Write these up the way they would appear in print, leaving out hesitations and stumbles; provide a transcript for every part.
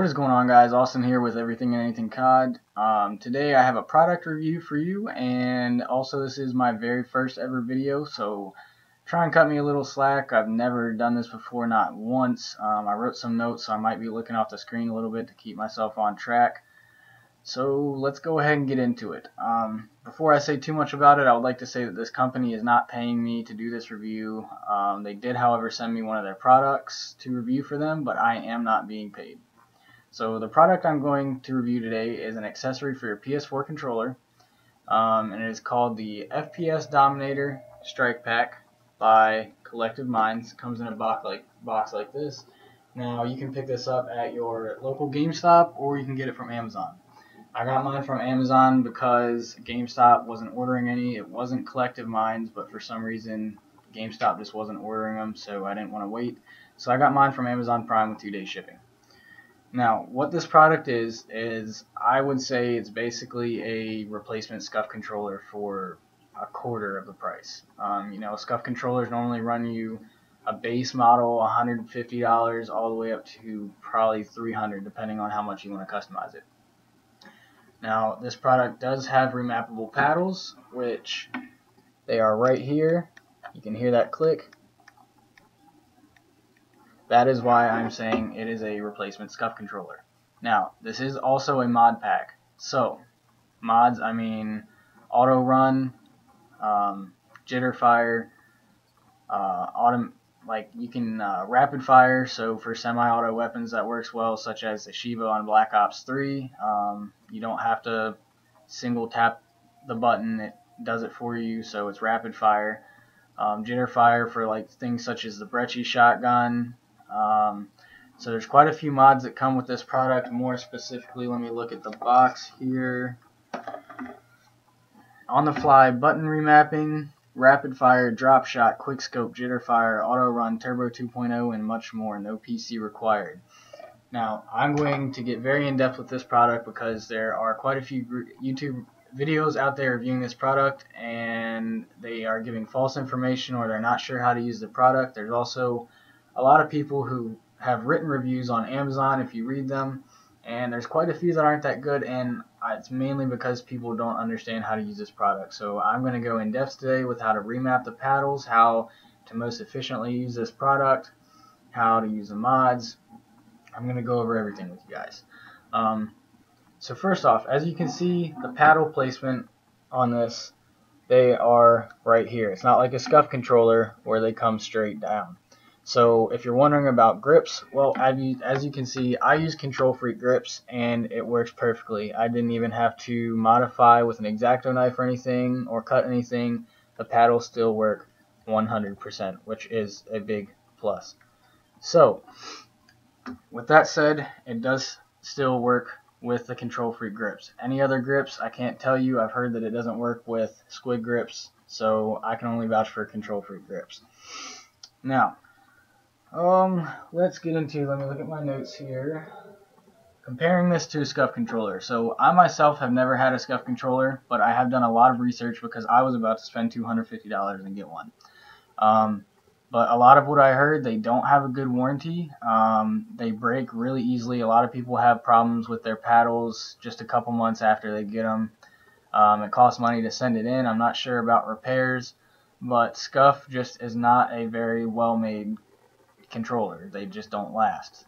What is going on, guys? Austin here with Everything and Anything COD. Today I have a product review for you, and also this is my very first ever video, so try and cut me a little slack. I've never done this before, not once. I wrote some notes, so I might be looking off the screen a little bit to keep myself on track. So let's go ahead and get into it. Before I say too much about it, I would like to say that this company is not paying me to do this review. They did, however, send me one of their products to review for them, but I am not being paid. So the product I'm going to review today is an accessory for your PS4 controller, and it is called the FPS Dominator Strike Pack by Collective Minds. It comes in a box like this. Now you can pick this up at your local GameStop, or you can get it from Amazon. I got mine from Amazon because GameStop wasn't ordering any. It wasn't Collective Minds, but for some reason GameStop just wasn't ordering them, so I didn't want to wait. So I got mine from Amazon Prime with 2-day shipping. Now, what this product is I would say it's basically a replacement Scuf controller for a quarter of the price. Scuf controllers normally run you a base model $150 all the way up to probably $300, depending on how much you want to customize it. Now, this product does have remappable paddles, which they are right here. You can hear that click. That is why I'm saying it is a replacement Scuf controller. Now, this is also a mod pack. So, mods, I mean auto run, jitter fire, you can rapid fire. So for semi-auto weapons, that works well, such as the Shiva on Black Ops 3. You don't have to single tap the button; it does it for you. So it's rapid fire. Jitter fire for like things such as the Brecci shotgun. So there's quite a few mods that come with this product. More specifically, let me look at the box here. On the fly button remapping, rapid fire, drop shot, quick scope, jitter fire, auto run, turbo 2.0, and much more. No PC required. Now, I'm going to get very in depth with this product because there are quite a few YouTube videos out there reviewing this product, and they are giving false information, or they're not sure how to use the product. There's also a lot of people who have written reviews on Amazon, if you read them, and there's quite a few that aren't that good, and it's mainly because people don't understand how to use this product. So I'm going to go in depth today with how to remap the paddles, how to most efficiently use this product, how to use the mods. I'm going to go over everything with you guys. So first off, as you can see, the paddle placement on this, they are right here. It's not like a Scuf controller where they come straight down. So if you're wondering about grips, well, as you can see, I use Control Freak grips, and it works perfectly. I didn't even have to modify with an X-Acto knife or anything, or cut anything. The paddles still work 100%, which is a big plus. So, with that said, it does still work with the Control Freak grips. Any other grips, I can't tell you. I've heard that it doesn't work with squid grips, so I can only vouch for Control Freak grips. Now, let's get into, let me look at my notes here. Comparing this to a Scuf controller. So I myself have never had a Scuf controller, but I have done a lot of research because I was about to spend $250 and get one. But a lot of what I heard, they don't have a good warranty. They break really easily. A lot of people have problems with their paddles just a couple months after they get them. It costs money to send it in. I'm not sure about repairs, but Scuf just is not a very well-made controller. They just don't last.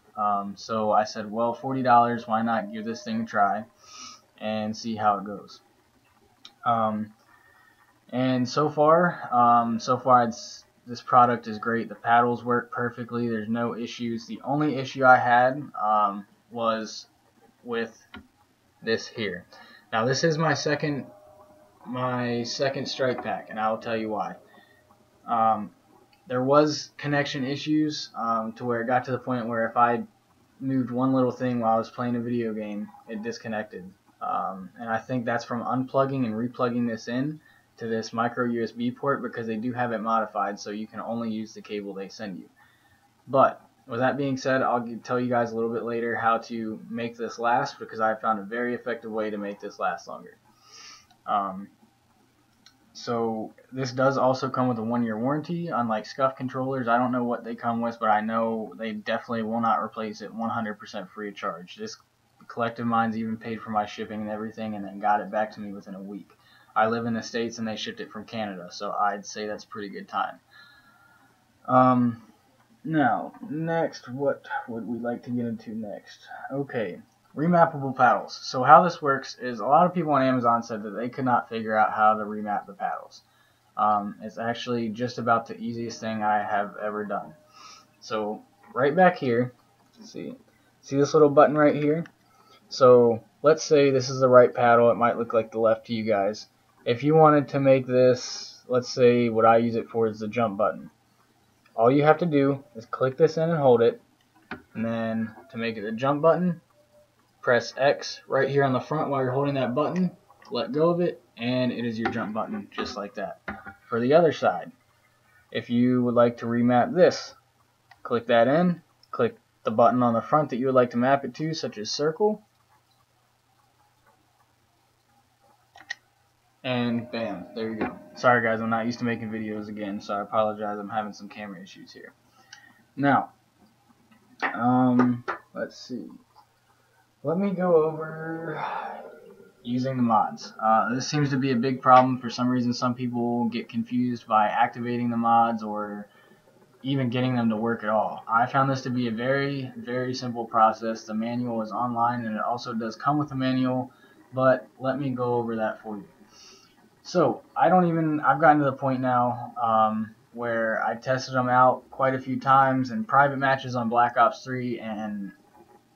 So I said, well, $40, why not give this thing a try and see how it goes. And so far this product is great. The paddles work perfectly. There's no issues. The only issue I had was with this here. Now this is my second strike pack, and I'll tell you why. There was connection issues to where it got to the point where if I moved one little thing while I was playing a video game, it disconnected. And I think that's from unplugging and replugging this in to this micro USB port, because they do have it modified so you can only use the cable they send you. But with that being said, I'll tell you guys a little bit later how to make this last, because I found a very effective way to make this last longer. So this does also come with a 1-year warranty, unlike Scuf controllers. I don't know what they come with, but I know they definitely will not replace it 100% free of charge. This collective mine's even paid for my shipping and everything, and then got it back to me within a week. I live in the States and they shipped it from Canada, so I'd say that's pretty good time. Now, next, what would we like to get into next? Okay, remappable paddles. So how this works is a lot of people on Amazon said that they could not figure out how to remap the paddles. It's actually just about the easiest thing I have ever done. So right back here, see this little button right here? So let's say this is the right paddle. It might look like the left to you guys. If you wanted to make this, let's say what I use it for is the jump button. All you have to do is click this in and hold it, and then to make it the jump button, press X right here on the front while you're holding that button, let go of it, and it is your jump button, just like that. For the other side, if you would like to remap this, click that in, click the button on the front that you would like to map it to, such as circle, and bam, there you go. Sorry guys, I'm not used to making videos again, so I apologize, I'm having some camera issues here. Now, let's see. Let me go over using the mods. This seems to be a big problem. For some reason, some people get confused by activating the mods or even getting them to work at all. I found this to be a very, very simple process. The manual is online, and it also does come with a manual, but let me go over that for you. So, I've gotten to the point now where I tested them out quite a few times in private matches on Black Ops 3, and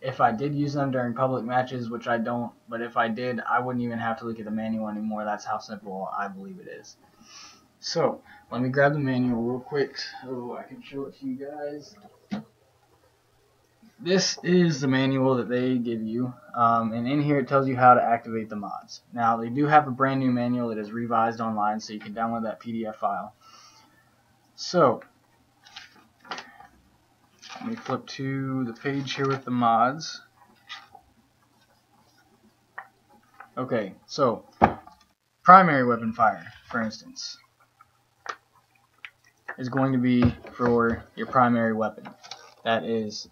if I did use them during public matches, which I don't, but if I did, I wouldn't even have to look at the manual anymore. That's how simple I believe it is. So, let me grab the manual real quick so I can show it to you guys. This is the manual that they give you, and in here it tells you how to activate the mods. Now, they do have a brand new manual that is revised online, so you can download that PDF file. So, let me flip to the page here with the mods. Okay, so primary weapon fire, for instance, is going to be for your primary weapon. That is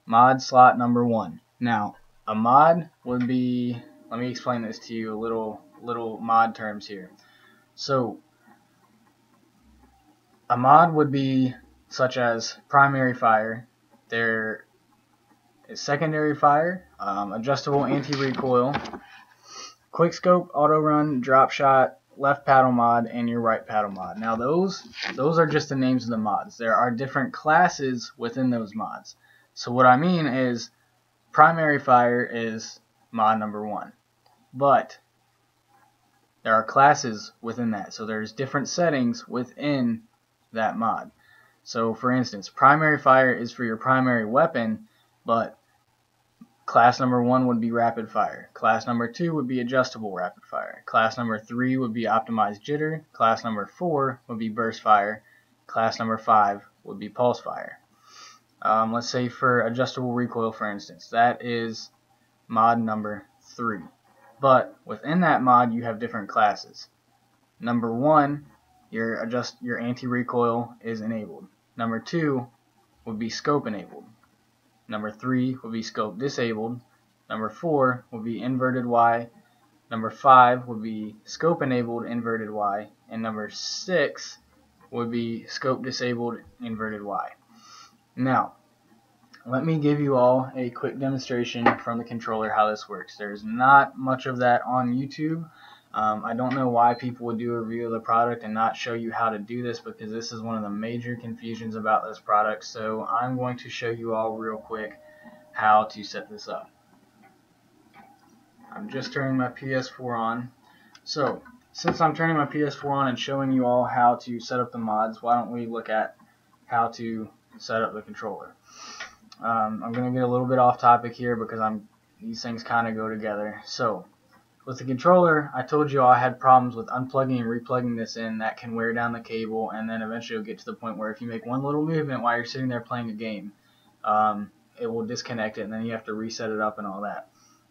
mod slot number 1. Now, a mod would be, let me explain this to you, little mod terms here. So, a mod would be such as primary fire, there is secondary fire, adjustable anti-recoil, quick scope, auto run, drop shot, left paddle mod, and your right paddle mod. Now those are just the names of the mods. There are different classes within those mods. So what I mean is primary fire is mod number 1. But there are classes within that. So there's different settings within that mod. So for instance, primary fire is for your primary weapon, but class number 1 would be rapid fire. Class number 2 would be adjustable rapid fire. Class number 3 would be optimized jitter. Class number 4 would be burst fire. Class number 5 would be pulse fire. Let's say for adjustable recoil, for instance, that is mod number 3. But within that mod, you have different classes. Number 1, your anti-recoil is enabled. Number 2 would be scope enabled. Number 3 would be scope disabled. Number 4 would be inverted Y. Number 5 would be scope enabled inverted Y. And number 6 would be scope disabled inverted Y. Now, let me give you all a quick demonstration from the controller how this works. There's not much of that on YouTube. I don't know why people would do a review of the product and not show you how to do this, because this is one of the major confusions about this product. So I'm going to show you all real quick how to set this up. I'm just turning my PS4 on. So since I'm turning my PS4 on and showing you all how to set up the mods, why don't we look at how to set up the controller. I'm going to get a little bit off topic here because these things kind of go together. So with the controller, I told you all I had problems with unplugging and replugging this in. That can wear down the cable, and then eventually you'll get to the point where if you make one little movement while you're sitting there playing a game, it will disconnect it, and then you have to reset it up and all that.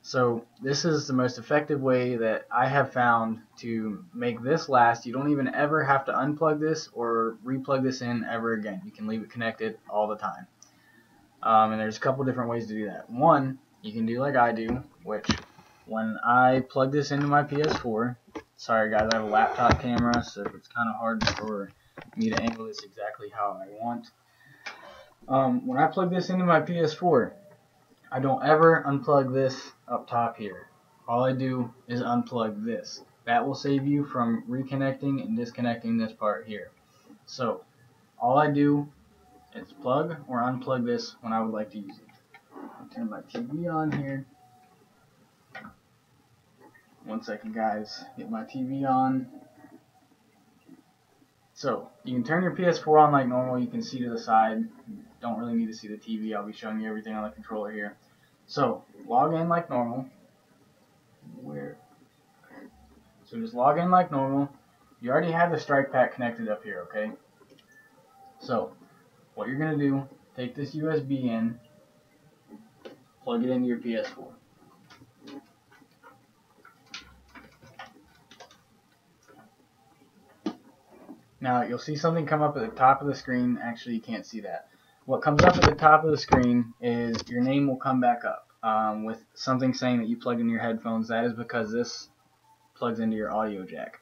So this is the most effective way that I have found to make this last. You don't even ever have to unplug this or replug this in ever again. You can leave it connected all the time. And there's a couple different ways to do that. One, you can do like I do, which when I plug this into my PS4, sorry guys, I have a laptop camera, so it's kind of hard for me to angle this exactly how I want. When I plug this into my PS4, I don't ever unplug this up top here. All I do is unplug this. That will save you from reconnecting and disconnecting this part here. So all I do is plug or unplug this when I would like to use it. I'll turn my TV on here. One second guys, get my TV on. So you can turn your PS4 on like normal. You can see to the side. Don't really need to see the TV. I'll be showing you everything on the controller here. So log in like normal. So just log in like normal. You already have the strike pack connected up here, okay? So what you're gonna do, take this USB in, plug it into your PS4. Now you'll see something come up at the top of the screen. Actually, you can't see that. What comes up at the top of the screen is your name will come back up with something saying that you plugged in your headphones. That is because this plugs into your audio jack.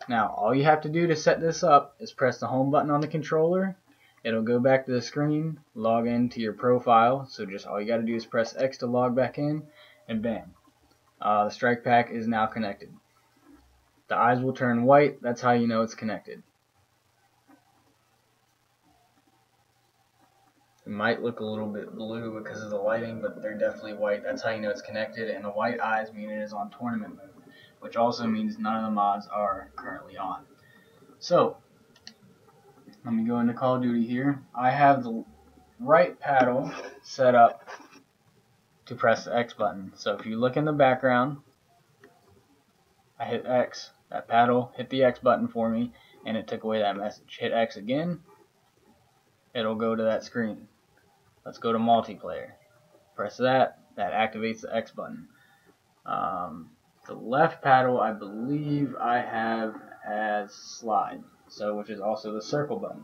Now all you have to do to set this up is press the home button on the controller. It'll go back to the screen, log into your profile. So just all you got to do is press X to log back in, and bam, the strike pack is now connected. The eyes will turn white. That's how you know it's connected. It might look a little bit blue because of the lighting, but they're definitely white. That's how you know it's connected, and the white eyes mean it is on tournament mode, which also means none of the mods are currently on. So let me go into Call of Duty here. I have the right paddle set up to press the X button. So if you look in the background, I hit X, that paddle hit the X button for me, and it took away that message. Hit X again, it'll go to that screen. Let's go to multiplayer. Press that, that activates the X button. The left paddle I believe I have as slide, so which is also the circle button.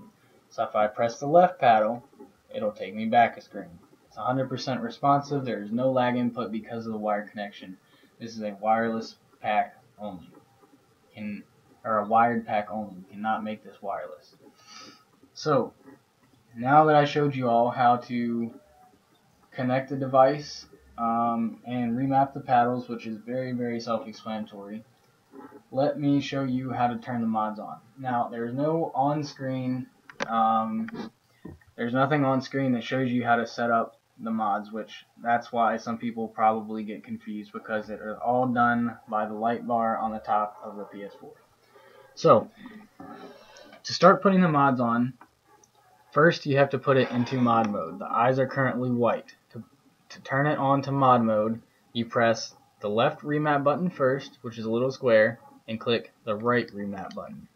So if I press the left paddle, it'll take me back a screen. It's 100% responsive. There is no lag input because of the wired connection. This is a wireless pack only, or a wired pack only. You cannot make this wireless. So now that I showed you all how to connect the device and remap the paddles, which is very, very self-explanatory, let me show you how to turn the mods on. Now, there's no on-screen, there's nothing on screen that shows you how to set up the mods, which that's why some people probably get confused, because it is all done by the light bar on the top of the PS4. So, to start putting the mods on, first you have to put it into mod mode. The eyes are currently white. To turn it on to mod mode, you press the left remap button first, which is a little square, and click the right remap button.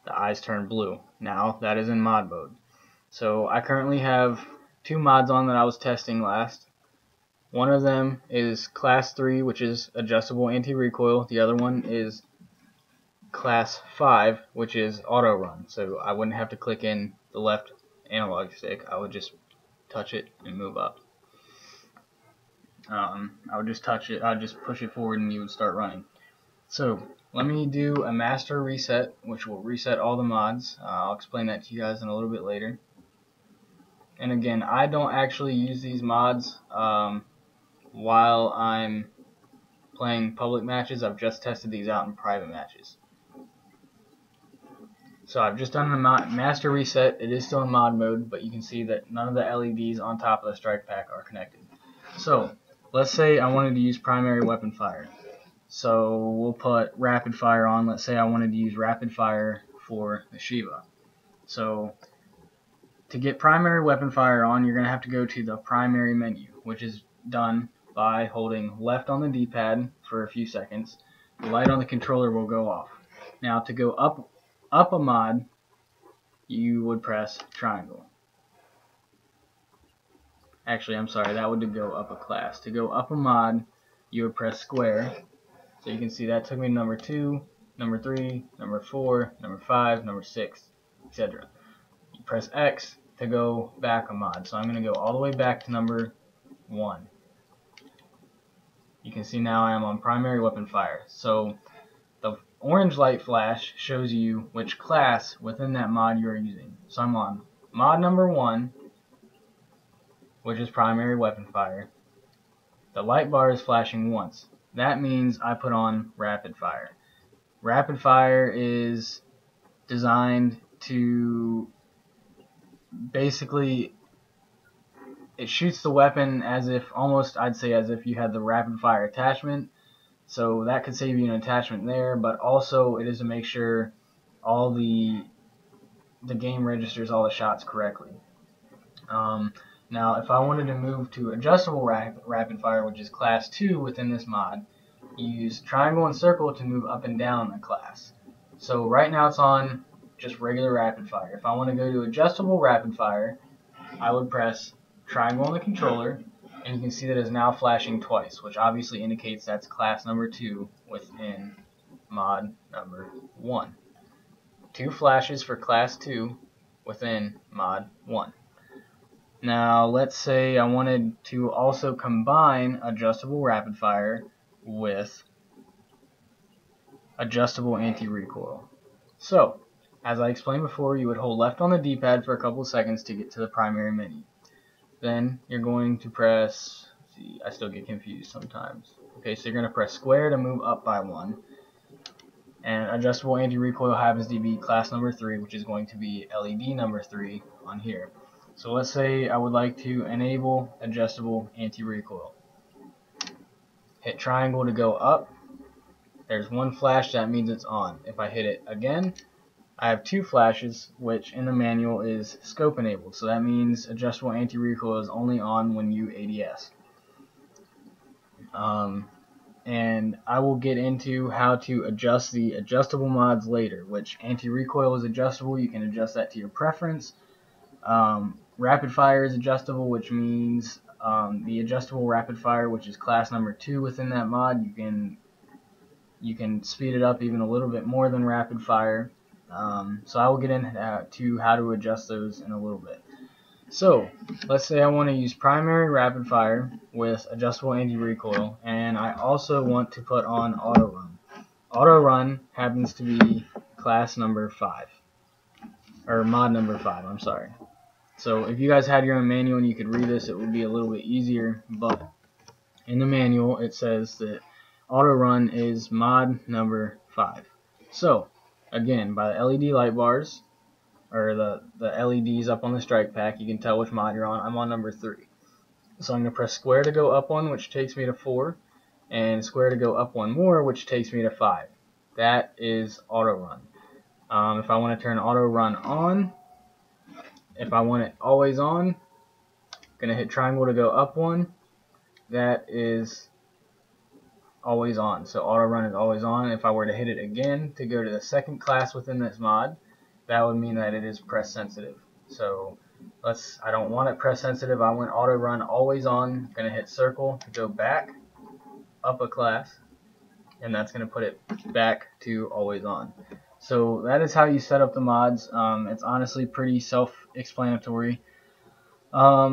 The eyes turn blue. Now that is in mod mode. So I currently have two mods on that I was testing last. One of them is class 3, which is adjustable anti-recoil. The other one is class 5, which is auto run. So I wouldn't have to click in the left analog stick. I would just touch it and move up. I would just touch it, I'd just push it forward and you would start running. So let me do a master reset, which will reset all the mods. I'll explain that to you guys in a little bit later. And again, I don't actually use these mods while I'm playing public matches. I've just tested these out in private matches. So I've just done a master reset. It is still in mod mode, but you can see that none of the LEDs on top of the strike pack are connected. So let's say I wanted to use primary weapon fire. So we'll put rapid fire on. Let's say I wanted to use rapid fire for the Shiva. So to get primary weapon fire on, you're going to have to go to the primary menu, which is done by holding left on the D-pad for a few seconds. The light on the controller will go off. Now to go up a mod, you would press triangle. Actually, I'm sorry, that would go up a class. To go up a mod, you would press square. So you can see that took me to number 2, number 3, number 4, number 5, number 6, etc. You press X to go back a mod. So I'm going to go all the way back to number 1. You can see now I am on primary weapon fire. So the orange light flash shows you which class within that mod you are using. So I'm on mod number 1, which is primary weapon fire. The light bar is flashing once. That means I put on rapid fire. Rapid fire is designed to basically, it shoots the weapon as if, almost I'd say as if you had the rapid fire attachment. So that could save you an attachment there, but also it is to make sure all the game registers all the shots correctly. Now, if I wanted to move to adjustable rapid fire, which is class 2 within this mod, you use triangle and circle to move up and down a class. So right now it's on just regular rapid fire. If I want to go to adjustable rapid fire, I would press triangle on the controller, and you can see that it's now flashing twice, which obviously indicates that's class number 2 within mod number 1. 2 flashes for class 2 within mod 1. Now let's say I wanted to also combine adjustable rapid fire with adjustable anti-recoil. So, as I explained before, you would hold left on the D-pad for a couple seconds to get to the primary menu. Then you're going to press, I still get confused sometimes. Okay, so you're going to press square to move up by 1. And adjustable anti-recoil happens to be class number 3, which is going to be LED number 3 on here. So let's say I would like to enable adjustable anti-recoil. Hit triangle to go up. There's 1 flash, that means it's on. If I hit it again, I have 2 flashes, which in the manual is scope enabled. So that means adjustable anti-recoil is only on when you ADS. And I will get into how to adjust the adjustable mods later, which anti-recoil is adjustable. You can adjust that to your preference. Rapid fire is adjustable, which means the adjustable rapid fire, which is class number 2 within that mod, you can speed it up even a little bit more than rapid fire. So I will get into how to adjust those in a little bit. So let's say I want to use primary rapid fire with adjustable anti-recoil, and I also want to put on auto run. Auto run happens to be class number 5, or mod number 5, I'm sorry. So if you guys had your own manual and you could read this, it would be a little bit easier, but in the manual it says that auto run is mod number 5. So again, by the LED light bars, or the LEDs up on the strike pack, you can tell which mod you're on. I'm on number 3. So I'm going to press square to go up 1, which takes me to 4, and square to go up 1 more, which takes me to 5. That is auto run. If I want to turn auto run on, if I want it always on, I'm going to hit triangle to go up 1. That is always on. So auto run is always on. If I were to hit it again to go to the second class within this mod, that would mean that it is press sensitive. So I don't want it press sensitive. I want auto run always on. I'm going to hit circle to go back up a class, and that's going to put it back to always on. So that is how you set up the mods. It's honestly pretty self-explanatory. Let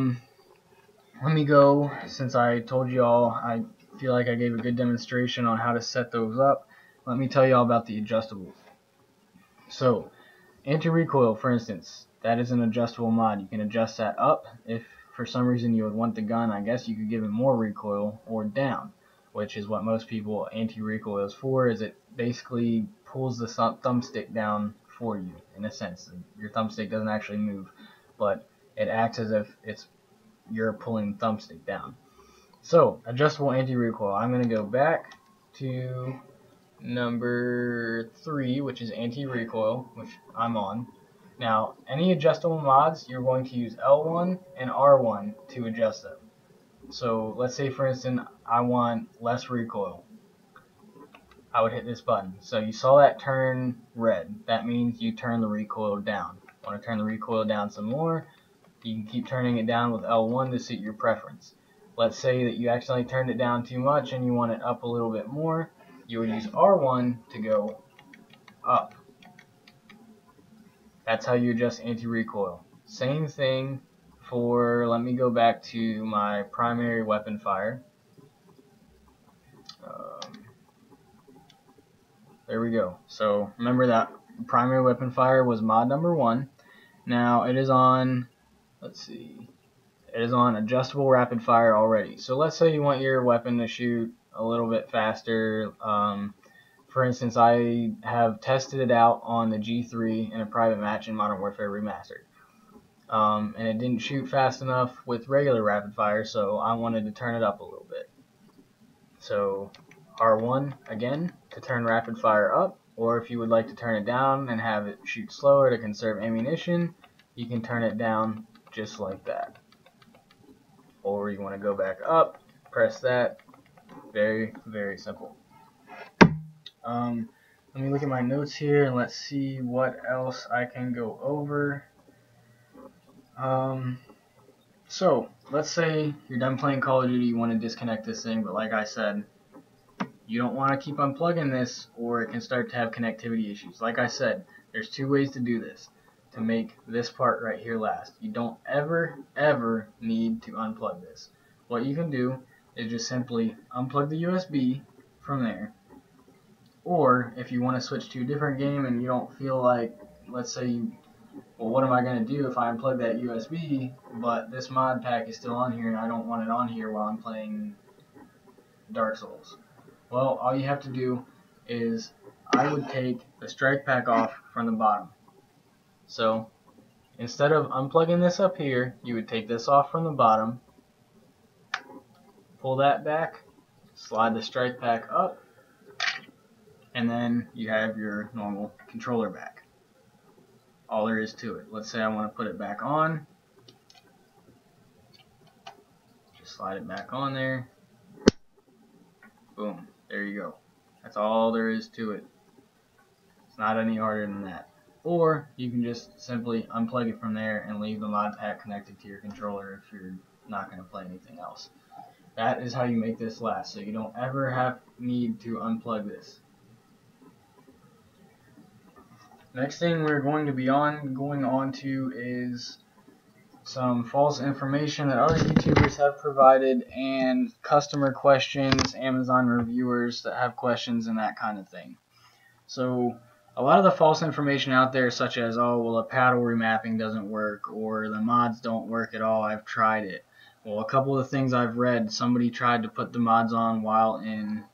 me go, since I told you all, I feel like I gave a good demonstration on how to set those up. Let me tell you all about the adjustables. So anti-recoil, for instance, that is an adjustable mod. You can adjust that up. If for some reason you would want the gun, I guess you could give it more recoil, or down, which is what most people anti-recoil is for, is it basically pulls the thumbstick down for you, in a sense. Your thumbstick doesn't actually move, but it acts as if you're pulling the thumbstick down. So, adjustable anti-recoil. I'm going to go back to number 3, which is anti-recoil, which I'm on. Now, any adjustable mods, you're going to use L1 and R1 to adjust them. So let's say, for instance, I want less recoil. I would hit this button. So you saw that turn red. That means you turn the recoil down. Want to turn the recoil down some more? You can keep turning it down with L1 to suit your preference. Let's say that you accidentally turned it down too much and you want it up a little bit more. You would use R1 to go up. That's how you adjust anti-recoil. Same thing for, let me go back to my primary weapon fire. There we go. So remember that primary weapon fire was mod number 1. Now it is on, let's see, it is on adjustable rapid fire already. So let's say you want your weapon to shoot a little bit faster. For instance, I have tested it out on the G3 in a private match in Modern Warfare Remastered. And it didn't shoot fast enough with regular rapid fire, so I wanted to turn it up a little bit. So R1 again to turn rapid fire up, or if you would like to turn it down and have it shoot slower to conserve ammunition, you can turn it down just like that. Or you want to go back up, press that. Very, very simple. Let me look at my notes here and let's see what else I can go over. So let's say you're done playing Call of Duty, you want to disconnect this thing, but like I said, you don't want to keep unplugging this or it can start to have connectivity issues. Like I said, there's 2 ways to do this to make this part right here last. You don't ever need to unplug this. What you can do is just simply unplug the USB from there. Or if you want to switch to a different game and you don't feel like, let's say well, what am I going to do if I unplug that USB, but this mod pack is still on here and I don't want it on here while I'm playing Dark Souls? Well, all you have to do is I would take the strike pack off from the bottom. So instead of unplugging this up here, you would take this off from the bottom, pull that back, slide the strike pack up, and then you have your normal controller back. All there is to it. Let's say I want to put it back on. Just slide it back on there. Boom. There you go. That's all there is to it. It's not any harder than that. Or you can just simply unplug it from there and leave the mod pack connected to your controller if you're not going to play anything else. That is how you make this last, so you don't ever need to unplug this. Next thing we're going to be going on to is some false information that other YouTubers have provided and customer questions, Amazon reviewers that have questions and that kind of thing. So a lot of the false information out there, such as, oh, well, a paddle remapping doesn't work, or the mods don't work at all, I've tried it. Well, a couple of the things I've read, somebody tried to put the mods on while in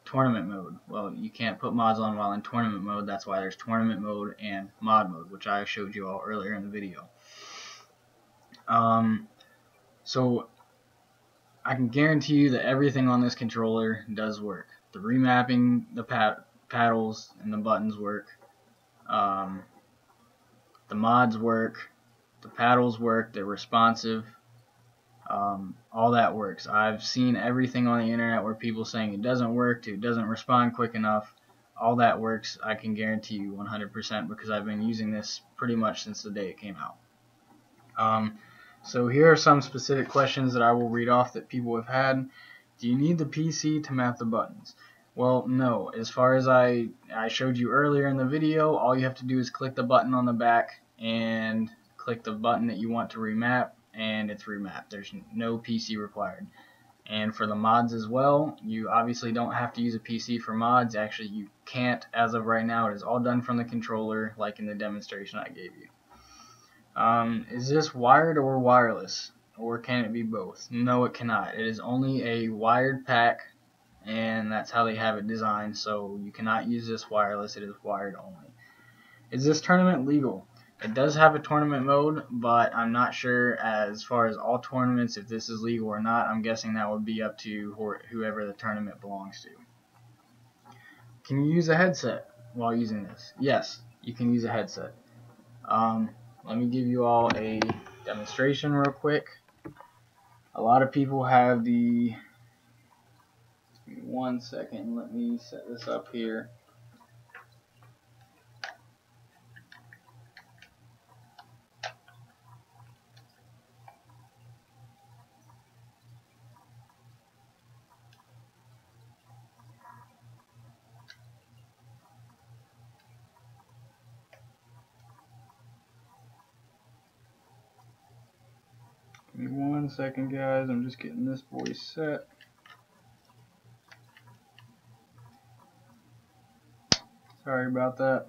tournament mode. Well, you can't put mods on while in tournament mode. That's why there's tournament mode and mod mode, which I showed you all earlier in the video. So I can guarantee you that everything on this controller does work. The remapping, the paddles, and the buttons work. The mods work. The paddles work. They're responsive. All that works. I've seen everything on the internet where people saying it doesn't work, it doesn't respond quick enough. All that works, I can guarantee you 100% because I've been using this pretty much since the day it came out. So here are some specific questions that I will read off that people have had. Do you need the PC to map the buttons? Well, no. As far as I showed you earlier in the video, all you have to do is click the button on the back and click the button that you want to remap, and it's remapped. There's no PC required. And for the mods as well, you obviously don't have to use a PC for mods. Actually, you can't as of right now. It is all done from the controller, like in the demonstration I gave you. Is this wired or wireless? Or can it be both? No, it cannot. It is only a wired pack, and that's how they have it designed, so you cannot use this wireless. It is wired only. Is this tournament legal? It does have a tournament mode, but I'm not sure as far as all tournaments if this is legal or not. I'm guessing that would be up to whoever the tournament belongs to. Can you use a headset while using this? Yes, you can use a headset. Let me give you all a demonstration real quick. A lot of people have the... Give me 1 second. Let me set this up here. 1 second, guys. I'm just getting this boy set. Sorry about that.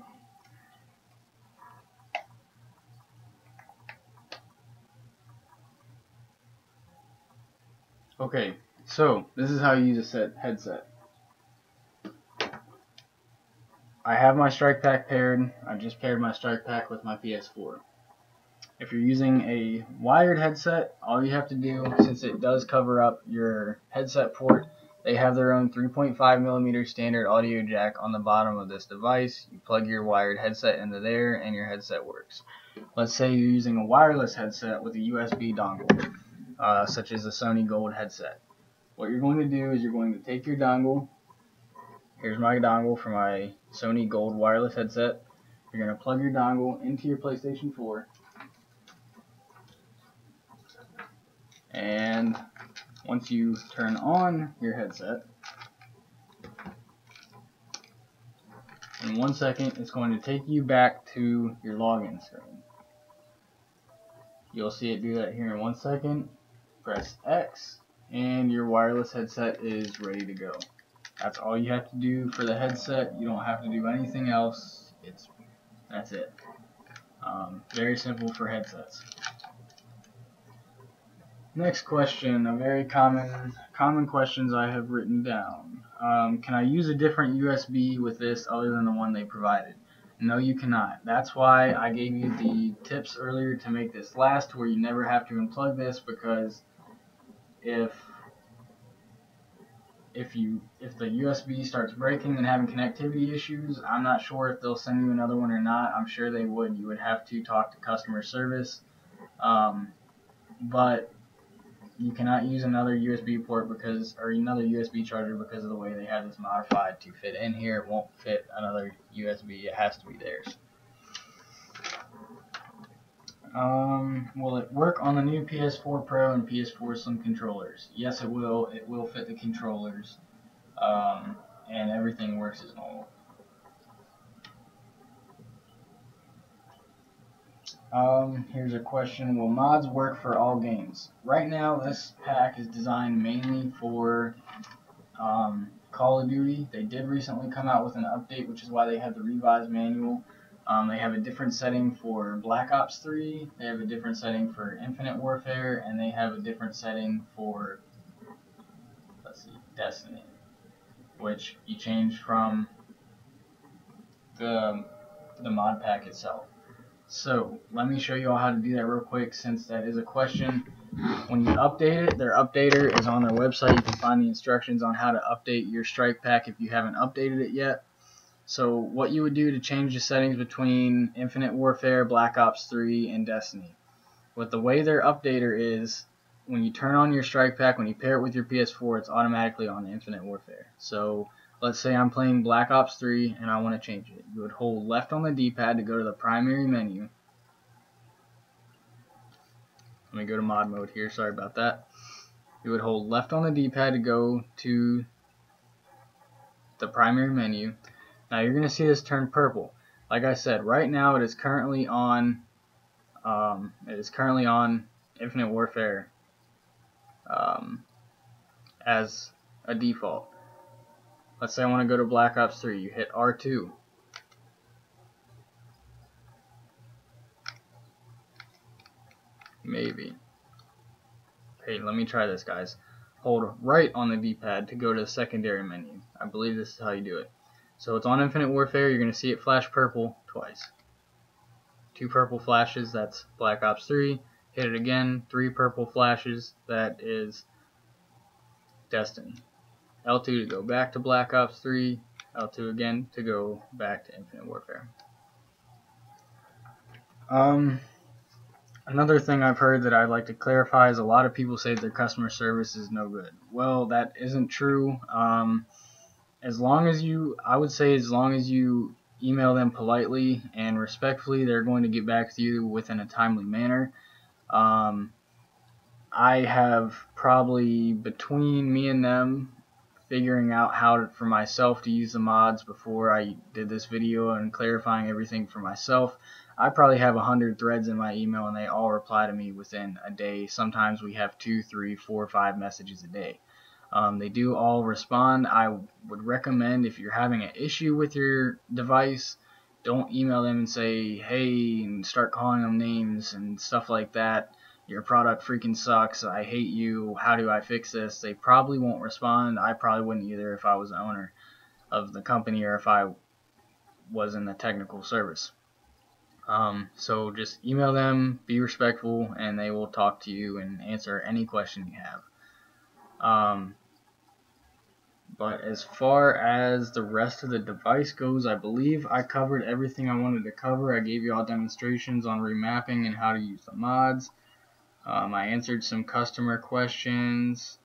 Okay, so this is how you use a headset. I have my strike pack paired. I just paired my strike pack with my PS4. If you're using a wired headset, all you have to do, since it does cover up your headset port, they have their own 3.5mm standard audio jack on the bottom of this device. You plug your wired headset into there and your headset works. Let's say you're using a wireless headset with a USB dongle, such as a Sony Gold headset. What you're going to do is you're going to take your dongle. Here's my dongle for my Sony Gold wireless headset. You're going to plug your dongle into your PlayStation 4. And once you turn on your headset, in 1 second, it's going to take you back to your login screen. You'll see it do that here in 1 second. Press X, and your wireless headset is ready to go. That's all you have to do for the headset. You don't have to do anything else. That's it. Very simple for headsets. Next question, a very common questions I have written down. Can I use a different USB with this other than the one they provided? No, you cannot. That's why I gave you the tips earlier to make this last, where you never have to unplug this, because if the USB starts breaking and having connectivity issues, I'm not sure if they'll send you another one or not. I'm sure they would. You would have to talk to customer service, but you cannot use another USB port or another USB charger because of the way they have this modified to fit in here. It won't fit another USB. It has to be theirs. Will it work on the new PS4 Pro and PS4 Slim controllers? Yes, it will. It will fit the controllers, and everything works as normal. Here's a question. Will mods work for all games? Right now, this pack is designed mainly for Call of Duty. They did recently come out with an update, which is why they have the revised manual. They have a different setting for Black Ops 3, they have a different setting for Infinite Warfare, and they have a different setting for, Destiny, which you change from the mod pack itself. So let me show you all how to do that real quick, since that is a question. When you update it, their updater is on their website. You can find the instructions on how to update your strike pack if you haven't updated it yet. So what you would do to change the settings between Infinite Warfare, Black Ops 3, and Destiny. With the way their updater is, when you turn on your strike pack, when you pair it with your PS4, it's automatically on Infinite Warfare. So let's say I'm playing Black Ops 3 and I want to change it. You would hold left on the D-pad to go to the primary menu. Let me go to mod mode here, sorry about that. You would hold left on the D-pad to go to the primary menu. Now you're going to see this turn purple. Like I said, right now it is currently on Infinite Warfare as a default. Let's say I want to go to Black Ops 3. You hit R2. Maybe. Hey, let me try this, guys. Hold right on the D-pad to go to the secondary menu. I believe this is how you do it. So it's on Infinite Warfare. You're going to see it flash purple twice. 2 purple flashes, that's Black Ops 3. Hit it again, 3 purple flashes, that is Destiny. L2 to go back to Black Ops 3. L2 again to go back to Infinite Warfare. Another thing I've heard that I'd like to clarify is a lot of people say their customer service is no good. Well, that isn't true. As long as you email them politely and respectfully, they're going to get back to you within a timely manner. I have probably, between me and them, figuring out how for myself to use the mods before I did this video and clarifying everything for myself, I probably have 100 threads in my email, and they all reply to me within a day. Sometimes we have 2, 3, 4, 5 messages a day. They do all respond. I would recommend, if you're having an issue with your device, don't email them and say, hey, and start calling them names and stuff like that. Your product freaking sucks. I hate you. How do I fix this? They probably won't respond. I probably wouldn't either if I was the owner of the company or if I was in the technical service. So just email them, be respectful, and they will talk to you and answer any question you have. But as far as the rest of the device goes, I believe I covered everything I wanted to cover. I gave you all demonstrations on remapping and how to use the mods. I answered some customer questions.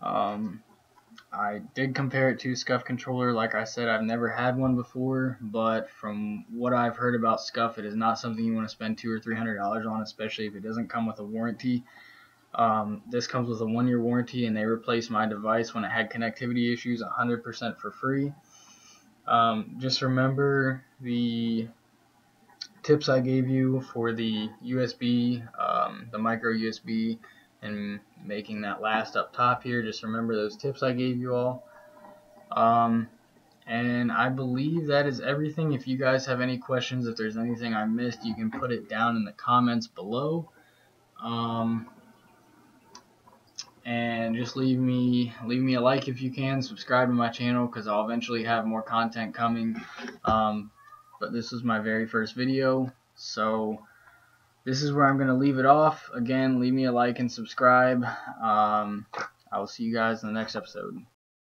I did compare it to Scuff Controller. Like I said, I've never had one before, but from what I've heard about Scuf, it is not something you want to spend $200 or $300 on, especially if it doesn't come with a warranty. This comes with a 1-year warranty, and they replaced my device when it had connectivity issues 100% for free. Just remember the tips I gave you for the USB, the micro USB, and making that last up top here. Just remember those tips I gave you all. And I believe that is everything. If you guys have any questions, if there's anything I missed, you can put it down in the comments below. And just leave me a like if you can. Subscribe to my channel because I'll eventually have more content coming. But this was my very first video, so this is where I'm going to leave it off. Again, leave me a like and subscribe. I will see you guys in the next episode.